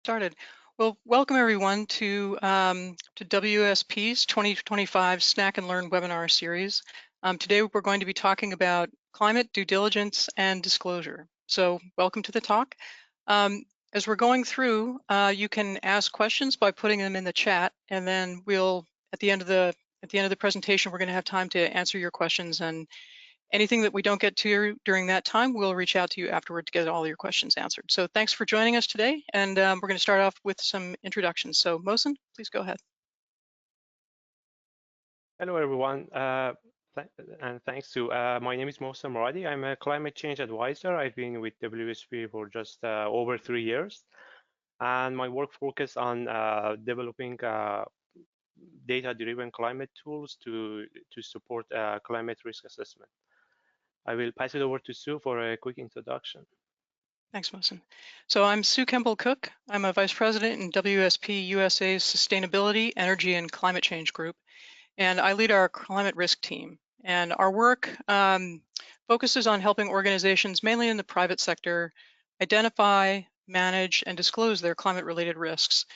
Started. Well, welcome everyone to WSP's 2025 Snack and Learn webinar series. Today we're going to be talking about climate due diligence and disclosure. So welcome to the talk. As we're going through, you can ask questions by putting them in the chat, and then we'll at the end of the presentation we're going to have time to answer your questions, and anything that we don't get to during that time, we'll reach out to you afterward to get all your questions answered. So thanks for joining us today, and we're going to start off with some introductions. So Mohsen, please go ahead. Hello, everyone, and thanks to my name is Mohsen Moradi. I'm a climate change advisor. I've been with WSP for just over 3 years, and my work focuses on developing data-driven climate tools to support climate risk assessment. I will pass it over to Sue for a quick introduction. Thanks, Mohsen. So I'm Sue Kemball-Cook. I'm a vice president in WSP USA's Sustainability, Energy, and Climate Change Group, and I lead our climate risk team. And our work focuses on helping organizations, mainly in the private sector, identify, manage, and disclose their climate-related risks.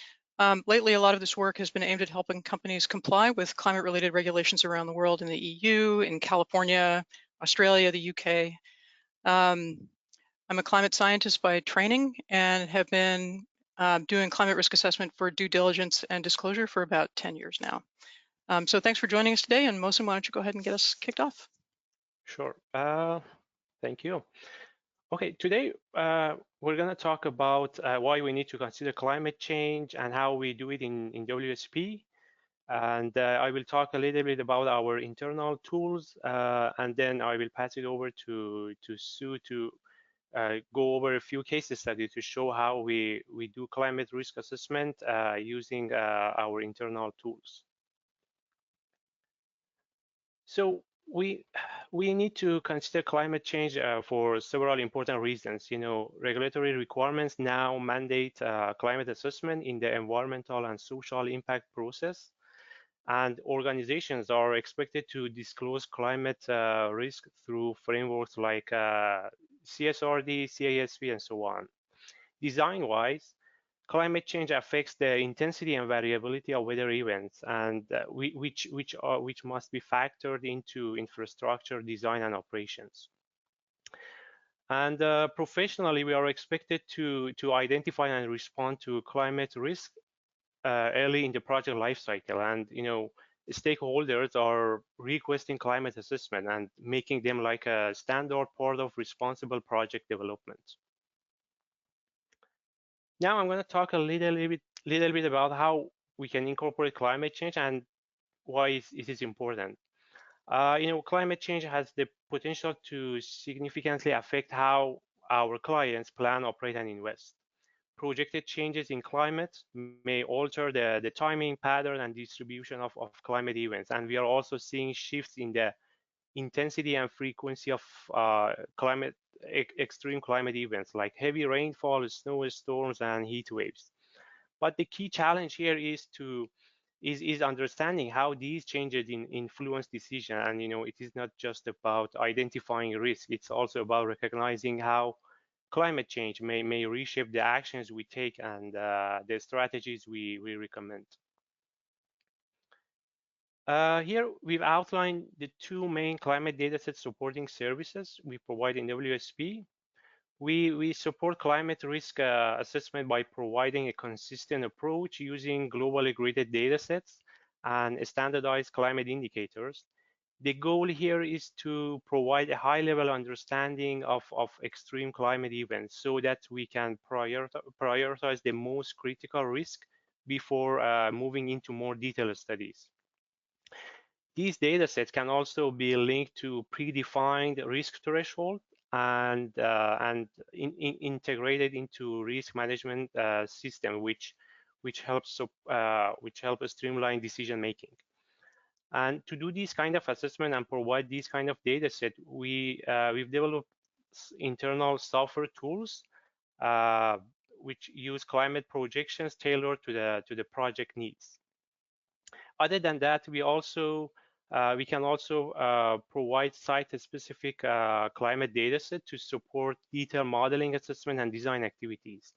Lately, a lot of this work has been aimed at helping companies comply with climate-related regulations around the world in the EU, in California, Australia, the UK. I'm a climate scientist by training and have been doing climate risk assessment for due diligence and disclosure for about 10 years now. So thanks for joining us today. And Mohsen, why don't you go ahead and get us kicked off? Sure. Thank you. Okay, today we're going to talk about why we need to consider climate change and how we do it in WSP. And I will talk a little bit about our internal tools, and then I will pass it over to Sue to go over a few case studies to show how we do climate risk assessment using our internal tools. So we need to consider climate change for several important reasons. You know, regulatory requirements now mandate climate assessment in the environmental and social impact process, and organizations are expected to disclose climate risk through frameworks like CSRD, CASB, and so on. Design-wise, climate change affects the intensity and variability of weather events, and which must be factored into infrastructure design and operations. And professionally, we are expected to identify and respond to climate risk early in the project lifecycle, and stakeholders are requesting climate assessment and making them like a standard part of responsible project development. Now I'm going to talk a little bit about how we can incorporate climate change and why it is important. Climate change has the potential to significantly affect how our clients plan, operate, and invest. Projected changes in climate may alter the timing, pattern, and distribution of climate events. And we are also seeing shifts in the intensity and frequency of extreme climate events like heavy rainfall, snowstorms, and heat waves. But the key challenge here is understanding how these changes influence decision. And it is not just about identifying risk; it's also about recognizing how climate change may reshape the actions we take and the strategies we recommend. Here we've outlined the two main climate datasets supporting services we provide in WSP. We support climate risk assessment by providing a consistent approach using globally graded datasets and standardized climate indicators. The goal here is to provide a high-level understanding of extreme climate events so that we can prioritize the most critical risk before moving into more detailed studies. These datasets can also be linked to predefined risk threshold and integrated into risk management system, which helps streamline decision making. And to do this kind of assessment and provide this kind of data set, we've developed internal software tools which use climate projections tailored to the project needs. Other than that, we can also provide site-specific climate data set to support detailed modeling, assessment, and design activities.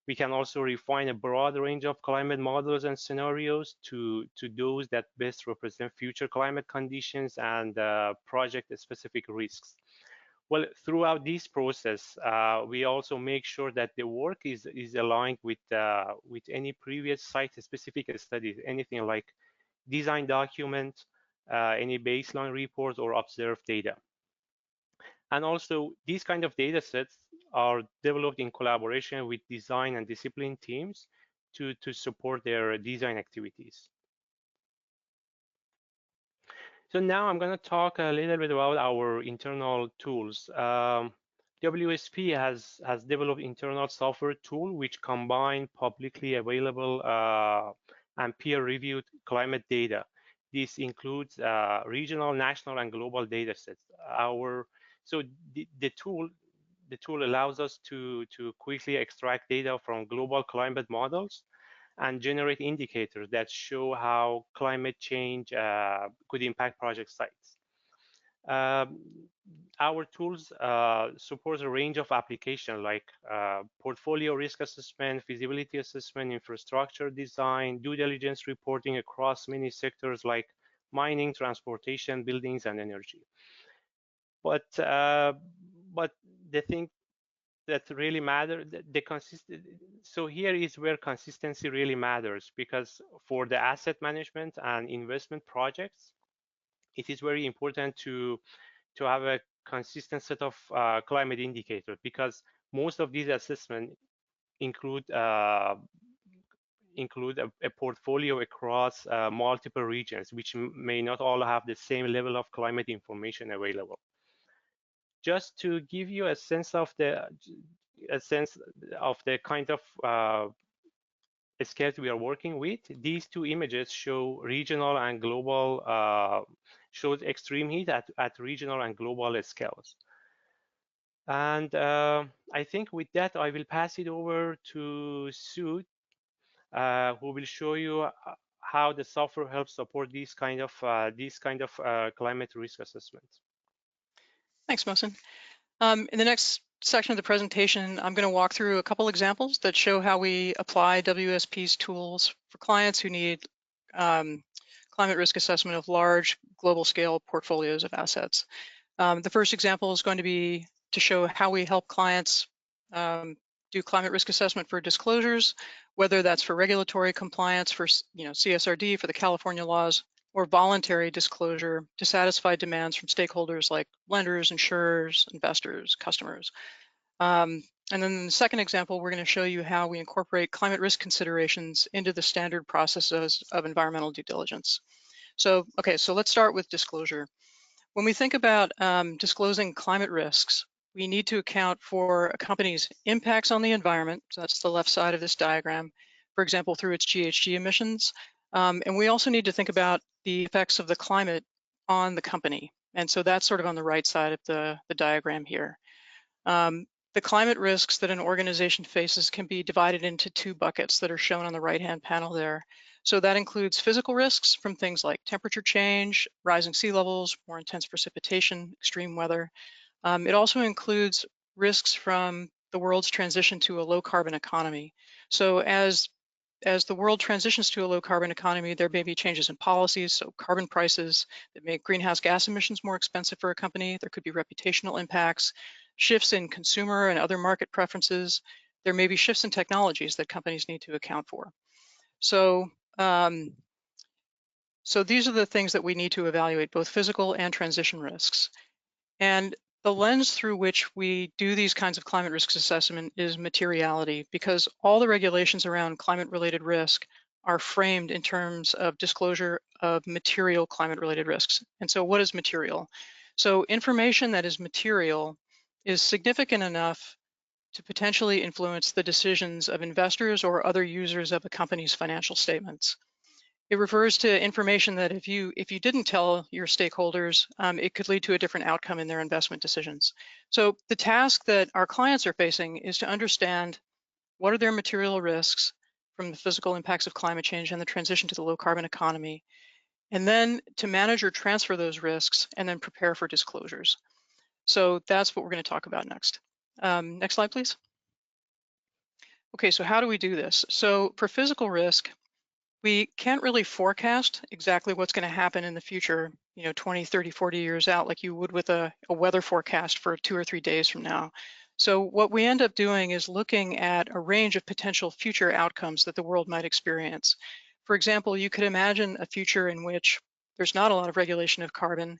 We can also refine a broad range of climate models and scenarios to those that best represent future climate conditions and project-specific risks. Well, throughout this process, we also make sure that the work is aligned with any previous site-specific studies, anything like design document, any baseline report, or observed data. And also, these kind of data sets are developed in collaboration with design and discipline teams to support their design activities. So now I'm going to talk a little bit about our internal tools. WSP has developed internal software tool which combine publicly available and peer-reviewed climate data. This includes regional, national, and global data sets. The tool allows us to quickly extract data from global climate models and generate indicators that show how climate change could impact project sites. Our tools support a range of applications like portfolio risk assessment, feasibility assessment, infrastructure design, due diligence reporting across many sectors like mining, transportation, buildings, and energy. But the thing that really matters, so here is where consistency really matters, because for the asset management and investment projects, it is very important to have a consistent set of climate indicators, because most of these assessments include a portfolio across multiple regions, which may not all have the same level of climate information available. Just to give you a sense of the kind of scales we are working with, these two images show regional and global, shows extreme heat at regional and global scales. And I think with that, I will pass it over to Sue, who will show you how the software helps support these kind of climate risk assessments. Thanks, Mohsen. In the next section of the presentation, I'm going to walk through a couple examples that show how we apply WSP's tools for clients who need climate risk assessment of large global scale portfolios of assets. The first example is going to be to show how we help clients do climate risk assessment for disclosures, whether that's for regulatory compliance for CSRD for the California laws, or voluntary disclosure to satisfy demands from stakeholders like lenders, insurers, investors, customers. And then in the second example, we're going to show you how we incorporate climate risk considerations into the standard processes of environmental due diligence. So, okay, so let's start with disclosure. When we think about disclosing climate risks, we need to account for a company's impacts on the environment. So that's the left side of this diagram, for example, through its GHG emissions. And we also need to think about the effects of the climate on the company. And so that's sort of on the right side of the diagram here. The climate risks that an organization faces can be divided into two buckets that are shown on the right-hand panel there. So that includes physical risks from things like temperature change, rising sea levels, more intense precipitation, extreme weather. It also includes risks from the world's transition to a low carbon economy. So as the world transitions to a low carbon economy, there may be changes in policies, so carbon prices that make greenhouse gas emissions more expensive for a company. There could be reputational impacts, shifts in consumer and other market preferences. There may be shifts in technologies that companies need to account for. So, so these are the things that we need to evaluate, both physical and transition risks. And the lens through which we do these kinds of climate risk assessment is materiality, because all the regulations around climate-related risk are framed in terms of disclosure of material climate-related risks. And so what is material? So information that is material is significant enough to potentially influence the decisions of investors or other users of a company's financial statements. It refers to information that if you didn't tell your stakeholders, it could lead to a different outcome in their investment decisions. So the task that our clients are facing is to understand what are their material risks from the physical impacts of climate change and the transition to the low carbon economy, and then to manage or transfer those risks and then prepare for disclosures. So that's what we're going to talk about next. Next slide, please. Okay, so how do we do this? So for physical risk, we can't really forecast exactly what's going to happen in the future, 20, 30, 40 years out, like you would with a weather forecast for 2 or 3 days from now. So what we end up doing is looking at a range of potential future outcomes that the world might experience. For example, you could imagine a future in which there's not a lot of regulation of carbon.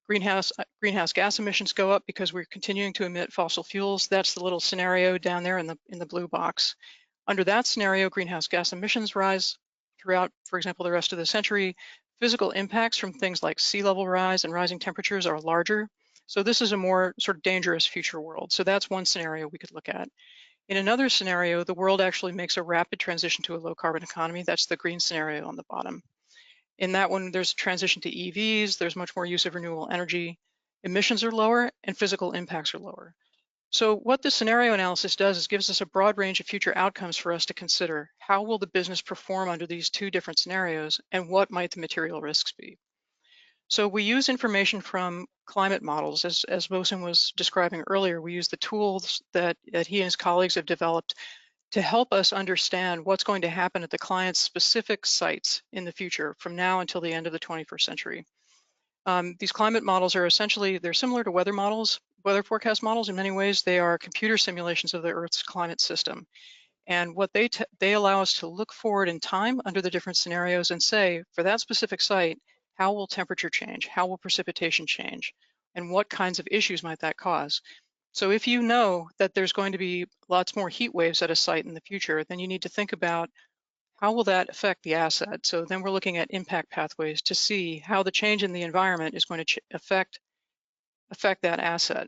Greenhouse gas emissions go up because we're continuing to emit fossil fuels. That's the little scenario down there in the blue box. Under that scenario, greenhouse gas emissions rise throughout, for example, the rest of the century. Physical impacts from things like sea level rise and rising temperatures are larger. So this is a more sort of dangerous future world. So that's one scenario we could look at. In another scenario, the world actually makes a rapid transition to a low carbon economy. That's the green scenario on the bottom. In that one, there's a transition to EVs, there's much more use of renewable energy, emissions are lower, and physical impacts are lower. So what the scenario analysis does is gives us a broad range of future outcomes for us to consider. How will the business perform under these two different scenarios, and what might the material risks be? So we use information from climate models, as Mohsen was describing earlier. We use the tools that he and his colleagues have developed to help us understand what's going to happen at the client's specific sites in the future from now until the end of the 21st century. These climate models are essentially, they're similar to weather models, weather forecast models. In many ways, they are computer simulations of the Earth's climate system. And what they allow us to look forward in time under the different scenarios and say, for that specific site, how will temperature change? How will precipitation change? And what kinds of issues might that cause? So if you know that there's going to be lots more heat waves at a site in the future, then you need to think about how will that affect the asset. So then we're looking at impact pathways to see how the change in the environment is going to affect that asset.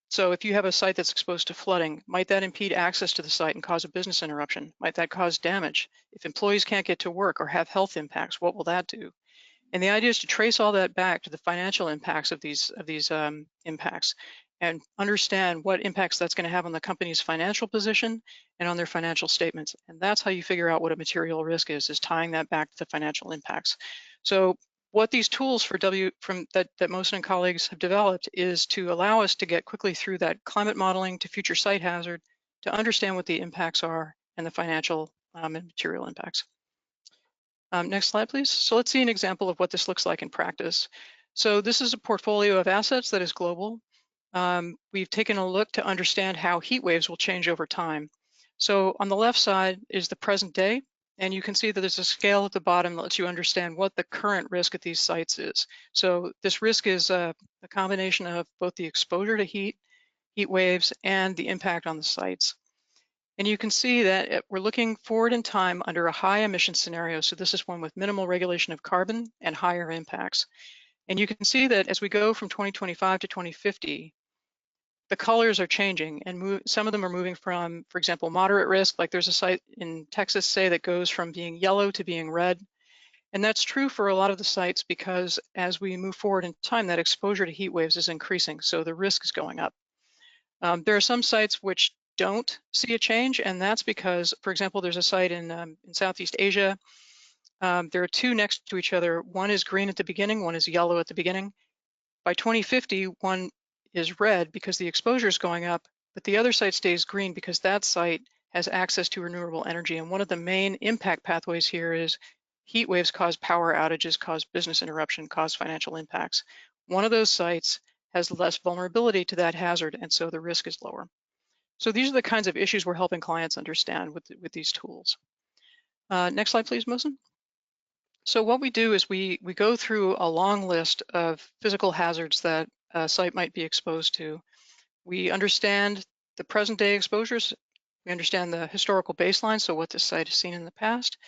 So if you have a site that's exposed to flooding, might that impede access to the site and cause a business interruption? Might that cause damage? If employees can't get to work or have health impacts, what will that do? And the idea is to trace all that back to the financial impacts of these impacts and understand what impacts that's going to have on the company's financial position and on their financial statements. And that's how you figure out what a material risk is tying that back to the financial impacts. So what these tools for that Mohsen and colleagues have developed is to allow us to get quickly through that climate modeling to future site hazard to understand what the impacts are and the financial and material impacts. Next slide, please. So let's see an example of what this looks like in practice. So this is a portfolio of assets that is global. We've taken a look to understand how heat waves will change over time. So on the left side is the present day, and you can see that there's a scale at the bottom that lets you understand what the current risk at these sites is. So this risk is a combination of both the exposure to heat waves, and the impact on the sites. And you can see that we're looking forward in time under a high emission scenario. So this is one with minimal regulation of carbon and higher impacts. And you can see that as we go from 2025 to 2050, the colors are changing and some of them are moving from, for example, moderate risk, like there's a site in Texas, say, that goes from being yellow to being red. And that's true for a lot of the sites because as we move forward in time, that exposure to heat waves is increasing. So the risk is going up. There are some sites which don't see a change, and that's because, for example, there's a site in Southeast Asia. There are two next to each other. One is green at the beginning, one is yellow at the beginning. By 2050, one is red because the exposure is going up, but the other site stays green because that site has access to renewable energy. And one of the main impact pathways here is heat waves cause power outages, cause business interruption, cause financial impacts. One of those sites has less vulnerability to that hazard, and so the risk is lower. So these are the kinds of issues we're helping clients understand with these tools. Next slide, please, Mohsen. So what we do is we go through a long list of physical hazards that a site might be exposed to. We understand the present day exposures. We understand the historical baseline, so what the site has seen in the past.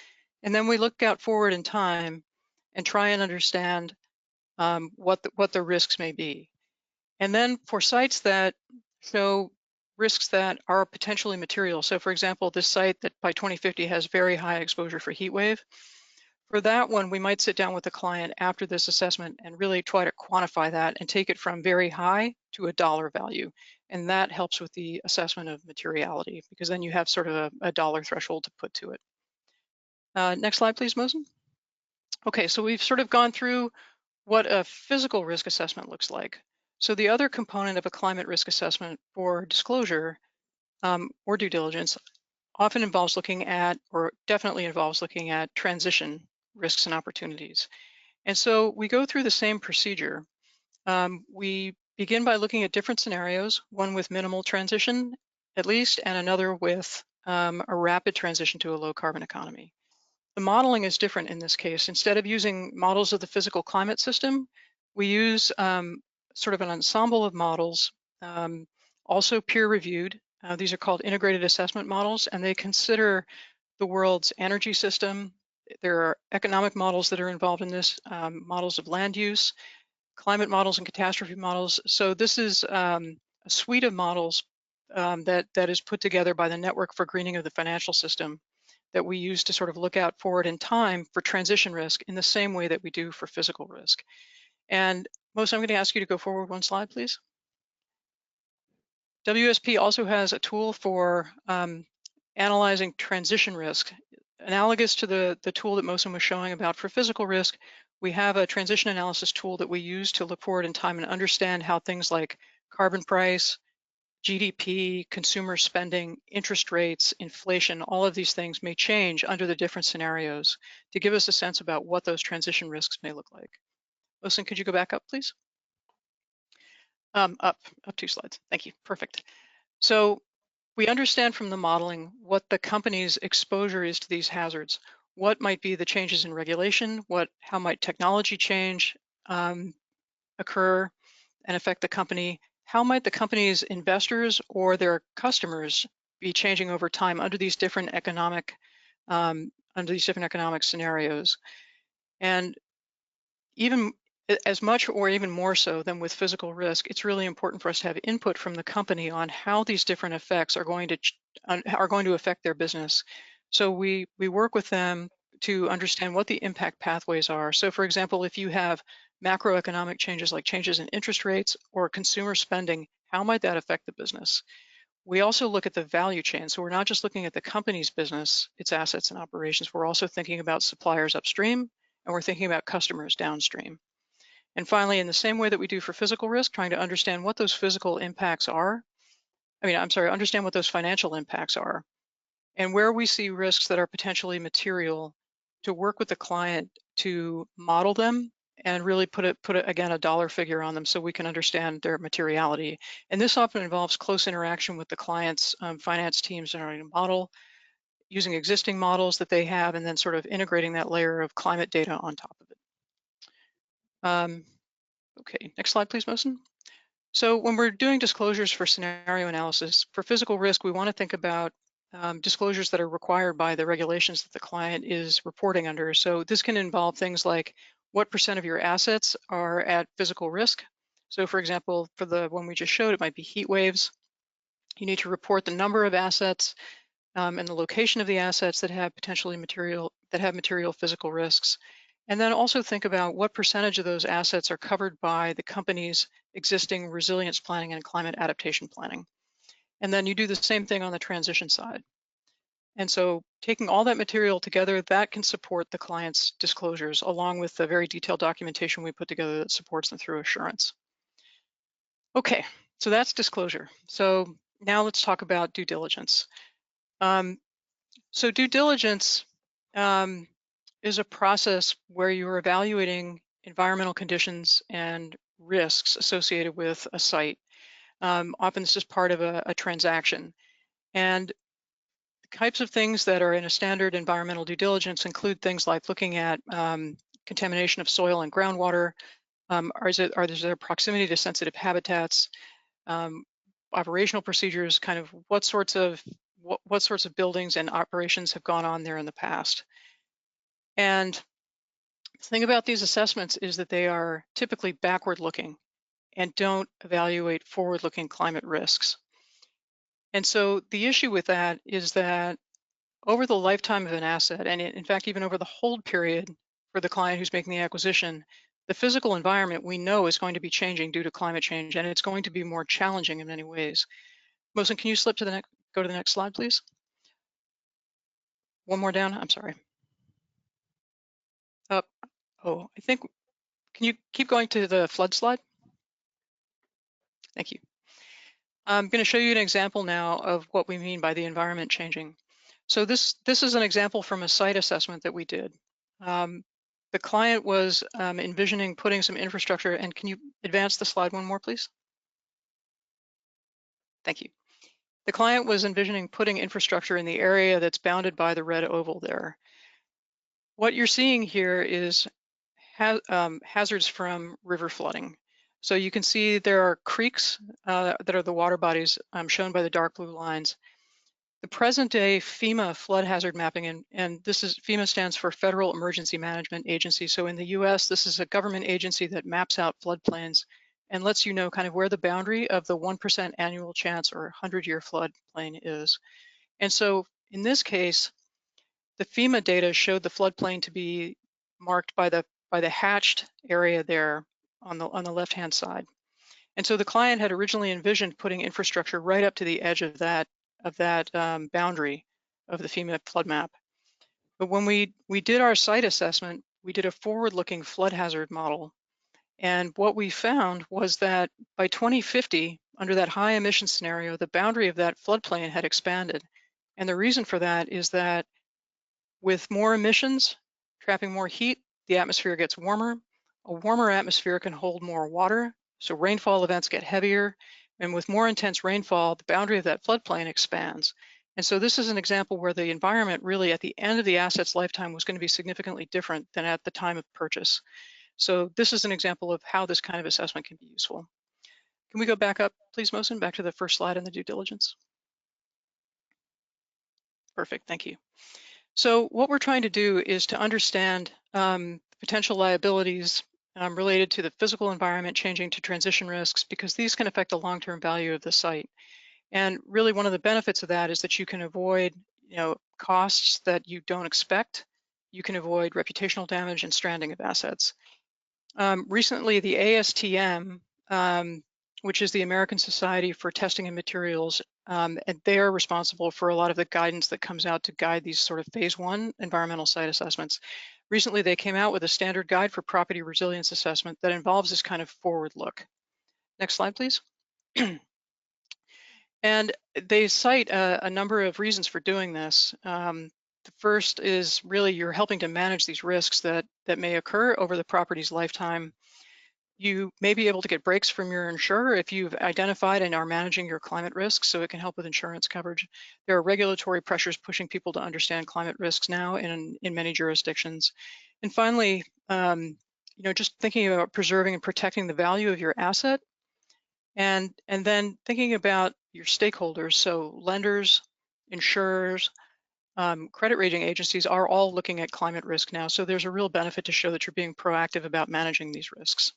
And then we look out forward in time and try and understand what the risks may be. And then for sites that show risks that are potentially material, so for example, this site that by 2050 has very high exposure for heat wave, for that one, we might sit down with the client after this assessment and really try to quantify that and take it from very high to a dollar value. And that helps with the assessment of materiality because then you have sort of a dollar threshold to put to it. Next slide, please, Mohsen. Okay, so we've sort of gone through what a physical risk assessment looks like. So the other component of a climate risk assessment for disclosure or due diligence often involves looking at, or definitely involves looking at, transition risks and opportunities. And so we go through the same procedure. We begin by looking at different scenarios, one with minimal transition, at least, and another with a rapid transition to a low carbon economy. The modeling is different in this case. Instead of using models of the physical climate system, we use sort of an ensemble of models, um, also peer reviewed. These are called integrated assessment models, and they consider the world's energy system. There are economic models that are involved in this, models of land use, climate models and catastrophe models. So this is a suite of models that is put together by the Network for Greening of the Financial System that we use to sort of look out forward in time for transition risk in the same way that we do for physical risk. And Mohsen, I'm going to ask you to go forward one slide, please. WSP also has a tool for analyzing transition risk. Analogous to the tool that Mohsen was showing about for physical risk, we have a transition analysis tool that we use to look forward in time and understand how things like carbon price, GDP, consumer spending, interest rates, inflation, all of these things may change under the different scenarios to give us a sense about what those transition risks may look like. Mohsen, could you go back up, please? Up 2 slides. Thank you. Perfect. So we understand from the modeling what the company's exposure is to these hazards. What might be the changes in regulation? How might technology change occur and affect the company? How might the company's investors or their customers be changing over time under these different economic scenarios? And even as much or even more so than with physical risk, it's really important for us to have input from the company on how these different effects are going to affect their business. So we work with them to understand what the impact pathways are. So for example, if you have macroeconomic changes like changes in interest rates or consumer spending, how might that affect the business? We also look at the value chain. So we're not just looking at the company's business, its assets and operations. We're also thinking about suppliers upstream, and we're thinking about customers downstream. And finally, in the same way that we do for physical risk, trying to understand what those physical impacts are. Understand what those financial impacts are and where we see risks that are potentially material, to work with the client to model them and really again, a dollar figure on them so we can understand their materiality. And this often involves close interaction with the client's finance teams in order to model, using existing models that they have, and then sort of integrating that layer of climate data on top of it. Okay, next slide, please, Mohsen. So when we're doing disclosures for scenario analysis, for physical risk, we want to think about disclosures that are required by the regulations that the client is reporting under. So this can involve things like what % of your assets are at physical risk. So for example, for the one we just showed, it might be heat waves. You need to report the number of assets and the location of the assets that have material physical risks. And then also think about what percentage of those assets are covered by the company's existing resilience planning and climate adaptation planning. And then you do the same thing on the transition side. And so taking all that material together, that can support the client's disclosures, along with the very detailed documentation we put together that supports them through assurance. Okay, so that's disclosure. So now let's talk about due diligence. So due diligence is a process where you're evaluating environmental conditions and risks associated with a site. Often this is part of a transaction. And the types of things that are in a standard environmental due diligence include things like looking at contamination of soil and groundwater. Is there proximity to sensitive habitats? Operational procedures, kind of what sorts of buildings and operations have gone on there in the past. And the thing about these assessments is that they are typically backward looking and don't evaluate forward looking climate risks. And so the issue with that is that over the lifetime of an asset, and in fact, even over the hold period for the client who's making the acquisition, the physical environment we know is going to be changing due to climate change, and it's going to be more challenging in many ways. Mohsen, can you go to the next slide, please? One more down, I'm sorry. Up. Oh, can you keep going to the flood slide? Thank you. I'm going to show you an example now of what we mean by the environment changing. So this is an example from a site assessment that we did. Um, the client was envisioning putting some infrastructure, and can you advance the slide one more, please? Thank you. The client was envisioning putting infrastructure in the area that's bounded by the red oval there. What you're seeing here is hazards from river flooding. So you can see there are creeks that are the water bodies shown by the dark blue lines. The present day FEMA flood hazard mapping, and this is FEMA stands for Federal Emergency Management Agency. So in the US, this is a government agency that maps out floodplains and lets you know kind of where the boundary of the 1% annual chance or 100-year floodplain is. And so in this case, the FEMA data showed the floodplain to be marked by the hatched area there on the left-hand side. And so the client had originally envisioned putting infrastructure right up to the edge of that boundary of the FEMA flood map. But when we did our site assessment, we did a forward-looking flood hazard model. And what we found was that by 2050, under that high emission scenario, the boundary of that floodplain had expanded. And the reason for that is that with more emissions, trapping more heat, the atmosphere gets warmer. A warmer atmosphere can hold more water, so rainfall events get heavier. And with more intense rainfall, the boundary of that floodplain expands. And so this is an example where the environment really at the end of the asset's lifetime was going to be significantly different than at the time of purchase. So this is an example of how this kind of assessment can be useful. Can we go back up, please, Mohsen, back to the first slide in the due diligence? Perfect, thank you. So what we're trying to do is to understand potential liabilities related to the physical environment changing to transition risks, because these can affect the long-term value of the site. And really one of the benefits of that is that you can avoid costs that you don't expect. You can avoid reputational damage and stranding of assets. Recently, the ASTM, which is the American Society for Testing and Materials, and they are responsible for a lot of the guidance that comes out to guide these sort of phase 1 environmental site assessments. Recently, they came out with a standard guide for property resilience assessment that involves this kind of forward look. Next slide, please. And they cite a number of reasons for doing this. The first is really you're helping to manage these risks that may occur over the property's lifetime. You may be able to get breaks from your insurer if you've identified and are managing your climate risks, so it can help with insurance coverage. There are regulatory pressures pushing people to understand climate risks now in many jurisdictions. And finally, just thinking about preserving and protecting the value of your asset, and then thinking about your stakeholders, so lenders, insurers, credit rating agencies are all looking at climate risk now. So there's a real benefit to show that you're being proactive about managing these risks.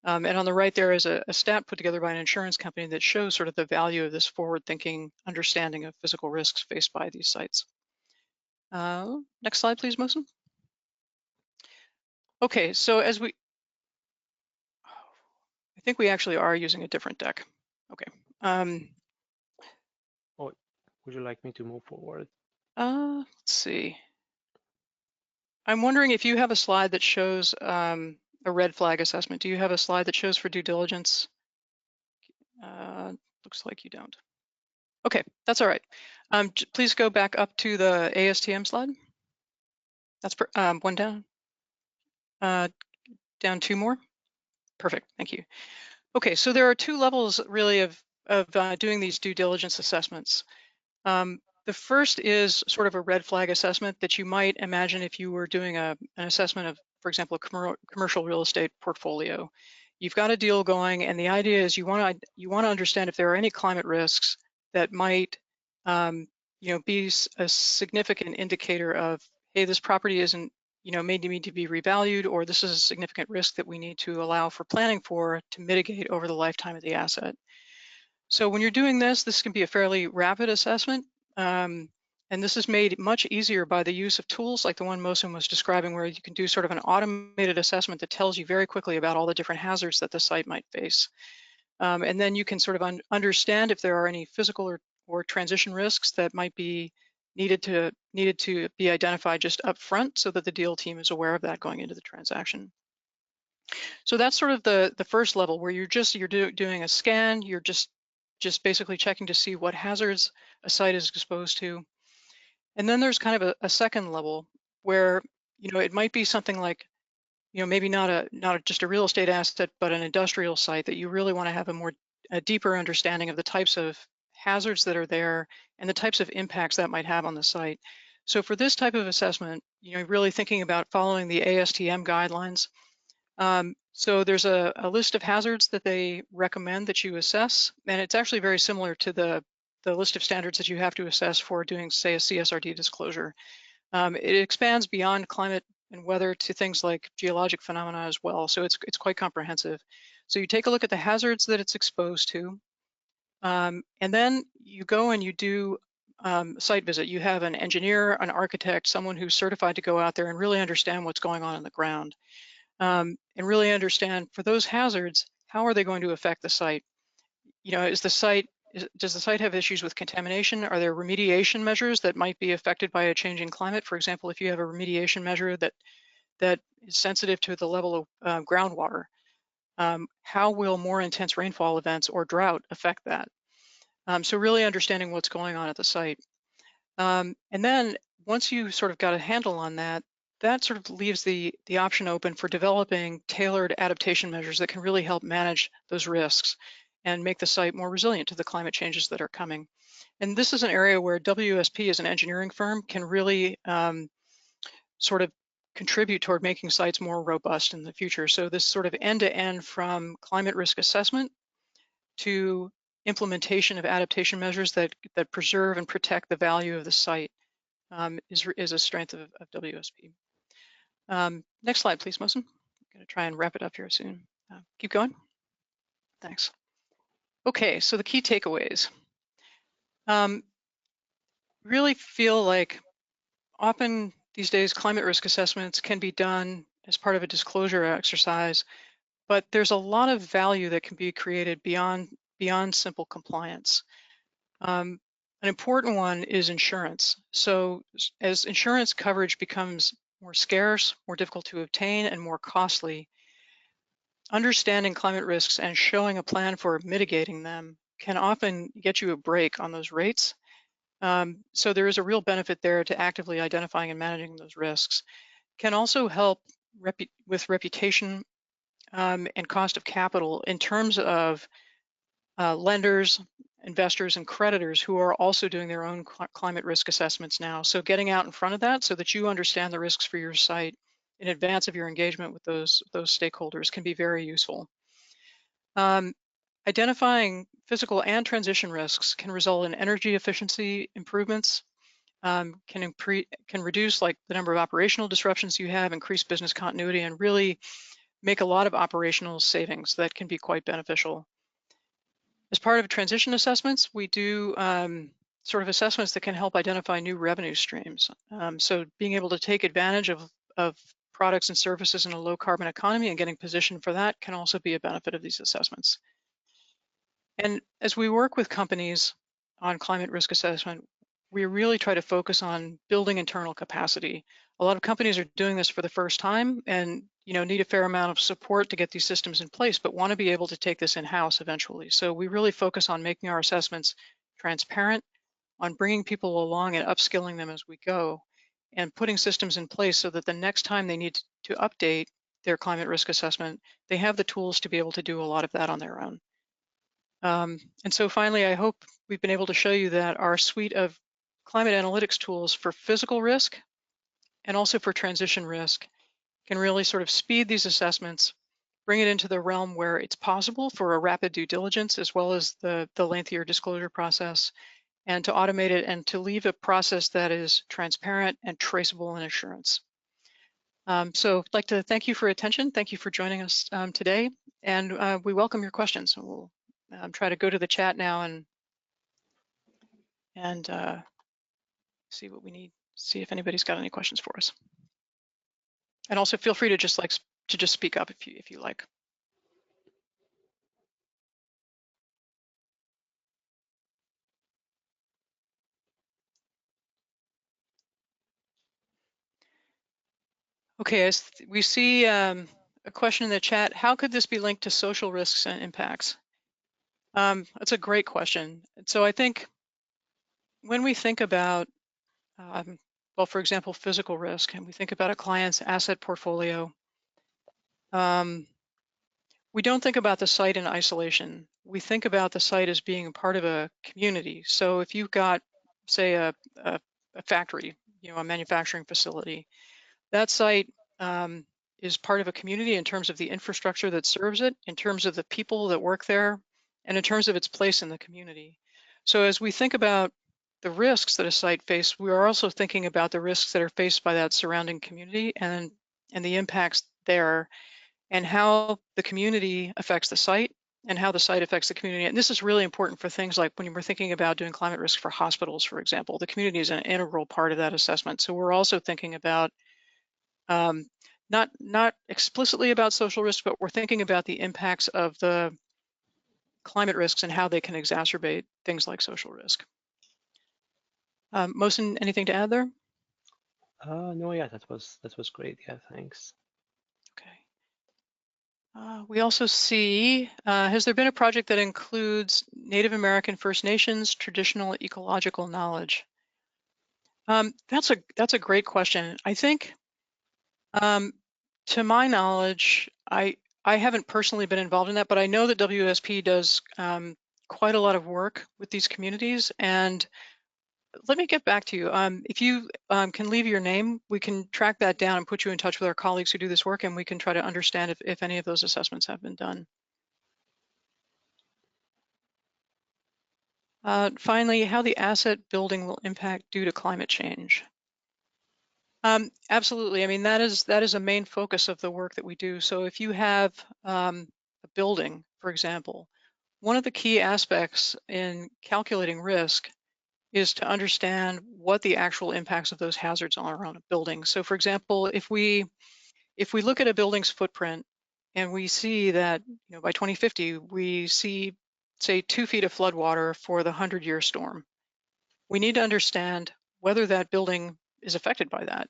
And on the right there is a stat put together by an insurance company that shows sort of the value of this forward-thinking understanding of physical risks faced by these sites. Next slide, please, Mohsen. Okay, so I think we actually are using a different deck. Okay. Oh, would you like me to move forward? Let's see. I'm wondering if you have a slide that shows a red flag assessment. Do you have a slide that shows for due diligence? Looks like you don't. Okay, that's all right. Please go back up to the ASTM slide. That's one down. Down two more. Perfect, thank you. Okay, so there are two levels really of doing these due diligence assessments. The first is sort of a red flag assessment that you might imagine if you were doing an assessment of, for example, a commercial real estate portfolio. You've got a deal going, and the idea is you want to understand if there are any climate risks that might be a significant indicator of, hey, this property isn't may need to be revalued, or this is a significant risk that we need to allow for planning for to mitigate over the lifetime of the asset. So when you're doing this can be a fairly rapid assessment. And this is made much easier by the use of tools like the one Mohsen was describing, where you can do sort of an automated assessment that tells you very quickly about all the different hazards that the site might face. And then you can sort of understand if there are any physical or transition risks that might be needed to be identified just up front, so that the deal team is aware of that going into the transaction. So that's sort of the first level, where you're doing a scan, you're just basically checking to see what hazards a site is exposed to. And then there's kind of a second level where, it might be something like, maybe not just a real estate asset, but an industrial site that you really want to have a deeper understanding of the types of hazards that are there and the types of impacts that might have on the site. So for this type of assessment, really thinking about following the ASTM guidelines. So there's a list of hazards that they recommend that you assess, and it's actually very similar to the list of standards that you have to assess for doing, say, a CSRD disclosure. It expands beyond climate and weather to things like geologic phenomena as well. So it's quite comprehensive. So you take a look at the hazards that it's exposed to, and then you go and you do site visit. You have an engineer, an architect, someone who's certified to go out there and really understand what's going on the ground, and really understand for those hazards, how are they going to affect the site? Does the site have issues with contamination? Are there remediation measures that might be affected by a changing climate? For example, if you have a remediation measure that is sensitive to the level of groundwater, how will more intense rainfall events or drought affect that? So really understanding what's going on at the site. And then once you sort of got a handle on that, that sort of leaves the option open for developing tailored adaptation measures that can really help manage those risks and make the site more resilient to the climate changes that are coming. And this is an area where WSP as an engineering firm can really sort of contribute toward making sites more robust in the future. So this sort of end-to-end from climate risk assessment to implementation of adaptation measures that preserve and protect the value of the site is a strength of WSP. Next slide, please, Mohsen. I'm going to try and wrap it up here soon. Keep going. Thanks. Okay, so the key takeaways. Really feel like often these days climate risk assessments can be done as part of a disclosure exercise, but there's a lot of value that can be created beyond simple compliance. An important one is insurance. So as insurance coverage becomes more scarce, more difficult to obtain, and more costly, understanding climate risks and showing a plan for mitigating them can often get you a break on those rates. So there is a real benefit there to actively identifying and managing those risks. Can also help with reputation and cost of capital in terms of lenders, investors, and creditors who are also doing their own climate risk assessments now. So getting out in front of that so that you understand the risks for your site in advance of your engagement with those stakeholders can be very useful. Identifying physical and transition risks can result in energy efficiency improvements, can reduce like the number of operational disruptions you have, increase business continuity, and really make a lot of operational savings that can be quite beneficial. As part of transition assessments, we do sort of assessments that can help identify new revenue streams. So being able to take advantage of products and services in a low carbon economy and getting positioned for that can also be a benefit of these assessments. And as we work with companies on climate risk assessment, we really try to focus on building internal capacity. A lot of companies are doing this for the first time and need a fair amount of support to get these systems in place, but want to be able to take this in-house eventually. So we really focus on making our assessments transparent, on bringing people along and upskilling them as we go, and putting systems in place so that the next time they need to update their climate risk assessment, they have the tools to be able to do a lot of that on their own. And so finally, I hope we've been able to show you that our suite of climate analytics tools for physical risk and also for transition risk can really sort of speed these assessments, bring it into the realm where it's possible for a rapid due diligence as well as the lengthier disclosure process, and to automate it and to leave a process that is transparent and traceable in assurance. So I'd like to thank you for your attention. Thank you for joining us today, and we welcome your questions. We'll try to go to the chat now and see what we need, see if anybody's got any questions for us. And also feel free to just speak up if you like. Okay, as we see a question in the chat, how could this be linked to social risks and impacts? That's a great question. So I think when we think about Well, for example, physical risk, and we think about a client's asset portfolio. Um, we don't think about the site in isolation. We think about the site as being a part of a community. So if you've got, say, a factory, a manufacturing facility, that site is part of a community in terms of the infrastructure that serves it, in terms of the people that work there, and in terms of its place in the community. So as we think about the risks that a site faces, we are also thinking about the risks that are faced by that surrounding community and the impacts there and how the community affects the site and how the site affects the community. And this is really important for things like when we're thinking about doing climate risk for hospitals, for example. The community is an integral part of that assessment. So we're also thinking about um, not explicitly about social risk, but we're thinking about the impacts of the climate risks and how they can exacerbate things like social risk. Mohsen, anything to add there? No, yeah, that was great. Yeah, thanks. Okay. We also see, has there been a project that includes Native American First Nations traditional ecological knowledge? That's a great question. I think, um, to my knowledge, I haven't personally been involved in that, but I know that WSP does quite a lot of work with these communities. And let me get back to you. If you can leave your name, we can track that down and put you in touch with our colleagues who do this work, and we can try to understand if any of those assessments have been done. Finally, how the asset building will impact due to climate change. Absolutely. I mean, that is a main focus of the work that we do. So if you have a building, for example, one of the key aspects in calculating risk is to understand what the actual impacts of those hazards are on a building. So for example, if we look at a building's footprint and we see that by 2050 we see, say, 2 feet of floodwater for the 100-year storm, we need to understand whether that building is affected by that.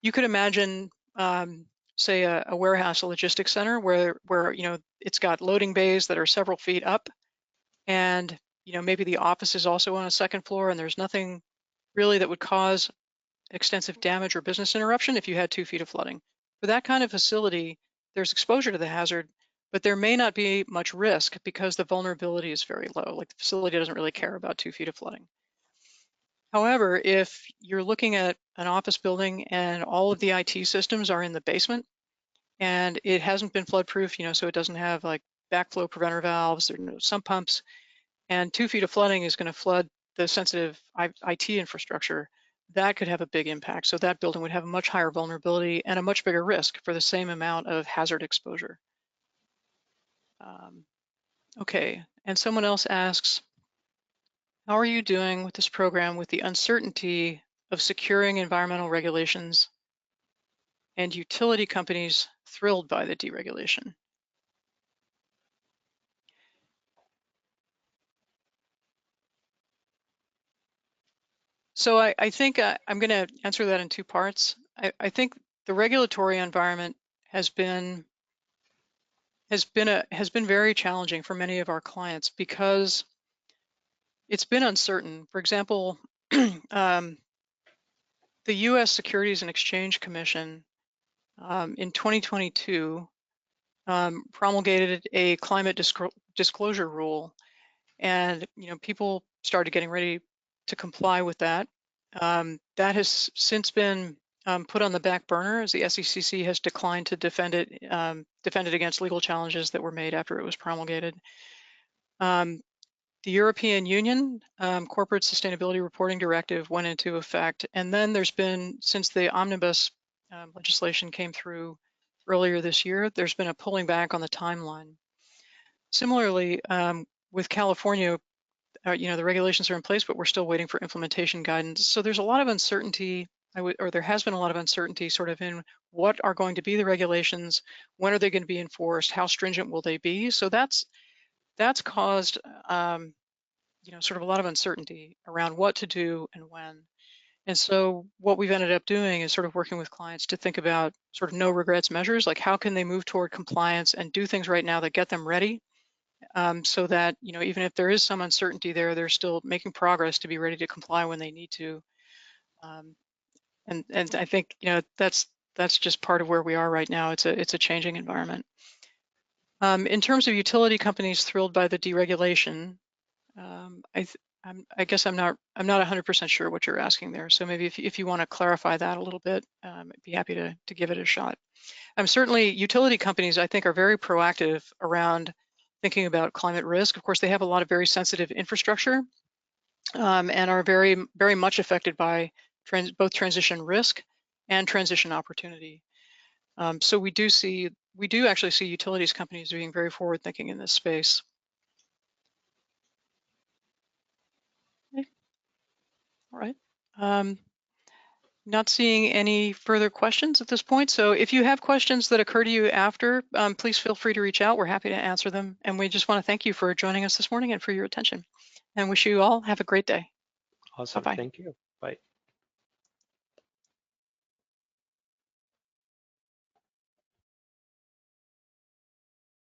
You could imagine, say, a warehouse, a logistics center, where it's got loading bays that are several feet up, and maybe the office is also on a second floor, and there's nothing really that would cause extensive damage or business interruption if you had 2 feet of flooding. For that kind of facility, there's exposure to the hazard, but there may not be much risk because the vulnerability is very low. Like the facility doesn't really care about 2 feet of flooding. However, if you're looking at an office building and all of the IT systems are in the basement and it hasn't been flood proof, so it doesn't have like backflow preventer valves, there are no sump pumps, and 2 feet of flooding is going to flood the sensitive IT infrastructure, that could have a big impact. So that building would have a much higher vulnerability and a much bigger risk for the same amount of hazard exposure. Okay, and someone else asks, how are you doing with this program with the uncertainty of securing environmental regulations and utility companies thrilled by the deregulation? So I think I'm going to answer that in two parts. I think the regulatory environment has been very challenging for many of our clients because it's been uncertain. For example, the U.S. Securities and Exchange Commission in 2022 promulgated a climate disclosure rule, and people started getting ready to comply with that. That has since been put on the back burner as the SEC has declined to defend it against legal challenges that were made after it was promulgated. The European Union Corporate Sustainability Reporting Directive went into effect, and then there's been, since the omnibus legislation came through earlier this year, there's been a pulling back on the timeline. Similarly, with California, the regulations are in place, but we're still waiting for implementation guidance. So there's a lot of uncertainty, or there has been a lot of uncertainty sort of in what are going to be the regulations, when are they going to be enforced, how stringent will they be? So that's caused sort of a lot of uncertainty around what to do and when. And so what we've ended up doing is sort of working with clients to think about sort of no regrets measures, like how can they move toward compliance and do things right now that get them ready, so that even if there is some uncertainty there, they're still making progress to be ready to comply when they need to. Um, and I think, that's just part of where we are right now. It's a changing environment. In terms of utility companies thrilled by the deregulation, I guess I'm not 100% sure what you're asking there. So maybe if you want to clarify that a little bit, I'd be happy to give it a shot. Certainly, utility companies, I think, are very proactive around thinking about climate risk. Of course, they have a lot of very sensitive infrastructure, and are very much affected by both transition risk and transition opportunity. So we do actually see utilities companies being very forward thinking in this space. Okay. All right. Not seeing any further questions at this point. So if you have questions that occur to you after, please feel free to reach out. We're happy to answer them. And we just want to thank you for joining us this morning and for your attention. And wish you all have a great day. Awesome. Bye-bye. Thank you. Bye.